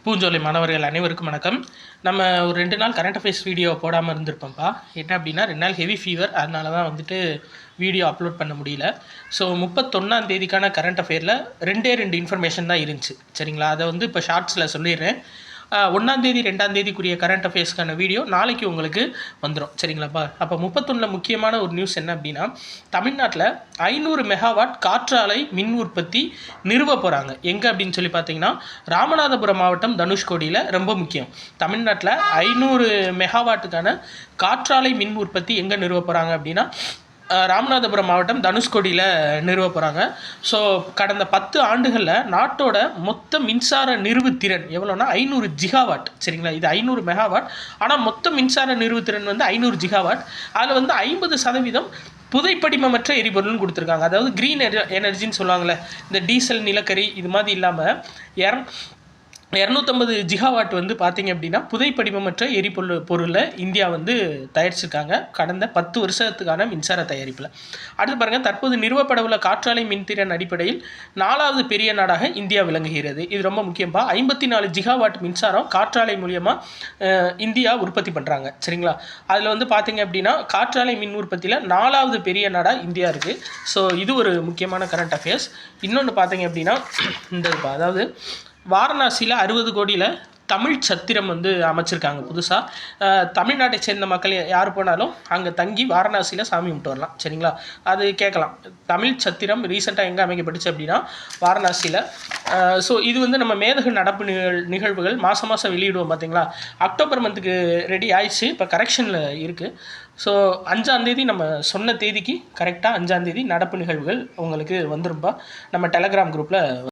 பூஞ்சோலை மாணவர்கள் அனைவருக்கும் வணக்கம். நம்ம ஒரு 2 நாள் கரண்ட் அஃபேர்ஸ் வீடியோ போடாமல் இருந்திருப்போம்ப்பா. என்ன அப்படின்னா 2 நாள் ஹெவி ஃபீவர், அதனால தான் வீடியோ அப்லோட் பண்ண முடியல. ஸோ 31ஆம் தேதிக்கான கரண்ட் அஃபேரில் 2 இன்ஃபர்மேஷன் தான் இருந்துச்சு. சரிங்களா? அதை இப்போ ஷார்ட்ஸில் சொல்லிடுறேன். 1ஆம் தேதி 2ஆம் தேதிக்குரிய கரண்ட் அஃபேர்ஸ்க்கான வீடியோ நாளைக்கு உங்களுக்கு வந்துடும். சரிங்களாப்பா? அப்போ 31 முக்கியமான ஒரு நியூஸ் என்ன அப்படின்னா, தமிழ்நாட்டில் 500 மெகாவாட் காற்றாலை மின் உற்பத்தி நிறுவ போகிறாங்க. எங்கே அப்படின்னு சொல்லி பார்த்தீங்கன்னா, ராமநாதபுரம் மாவட்டம் தனுஷ்கோடியில். ரொம்ப முக்கியம், தமிழ்நாட்டில் 500 மெகாவாட்டுக்கான காற்றாலை மின் உற்பத்தி எங்கே நிறுவ போகிறாங்க அப்படின்னா, ராமநாதபுரம் மாவட்டம் தனுஷ்கோடியில் நிறுவ போகிறாங்க. ஸோ கடந்த 10 ஆண்டுகளில் நாட்டோட மொத்த மின்சார நிறுவுத்திறன் எவ்வளோனா 500 ஜிகாவாட். சரிங்களா? இது 500 மெகாவாட். ஆனால் மொத்த மின்சார நிறுவுத்திறன் 500 ஜிகாவாட். அதில் 50% புதைப்படிமமற்ற எரிபொருள்னு கொடுத்துருக்காங்க. அதாவது க்ரீன் எனர்ஜின்னு சொல்லுவாங்கள்ல, இந்த டீசல், நிலக்கரி இது மாதிரி இல்லாமல் 250 ஜிகாவாட் பார்த்தீங்க அப்படின்னா புதைப்படிமமற்ற பொருளை இந்தியா தயாரிச்சிருக்காங்க கடந்த 10 வருஷத்துக்கான மின்சார தயாரிப்பில். அடுத்து பாருங்கள், தற்போது நிறுவப்படவுள்ள காற்றாலை மின்திறன் அடிப்படையில் 4வது பெரிய நாடாக இந்தியா விளங்குகிறது. இது ரொம்ப முக்கியம்பா. 54 ஜிகாவாட் மின்சாரம் காற்றாலை மூலியமாக இந்தியா உற்பத்தி பண்ணுறாங்க. சரிங்களா? அதில் பார்த்தீங்க அப்படின்னா காற்றாலை மின் உற்பத்தியில் 4வது பெரிய நாடாக இந்தியா இருக்குது. ஸோ இது ஒரு முக்கியமான கரண்ட் அஃபேர்ஸ். இன்னொன்று பார்த்தீங்க அப்படின்னா, அதாவது வாரணாசியில் 60 கோடியில் தமிழ் சத்திரம் அமைச்சிருக்காங்க புதுசாக. தமிழ்நாட்டை சேர்ந்த மக்கள் யார் போனாலும் அங்கே தங்கி வாரணாசியில் சாமி கும்பிட்டு வரலாம். சரிங்களா? அது கேட்கலாம். தமிழ் சத்திரம் ரீசெண்டாக எங்கே அமைக்கப்பட்டுச்சு அப்படின்னா வாரணாசியில். ஸோ இது நம்ம மேதகு நடப்பு நிகழ்வுகள் மாதம் வெளியிடுவோம் பார்த்தீங்களா? அக்டோபர் மந்த்துக்கு ரெடி ஆயிடுச்சு. இப்போ கரெக்ஷனில் இருக்குது. ஸோ 5ஆம் தேதி நம்ம சொன்ன தேதிக்கு கரெக்டாக 5ஆம் தேதி நடப்பு நிகழ்வுகள் உங்களுக்கு வந்துரும்பா. நம்ம டெலகிராம் குரூப்பில்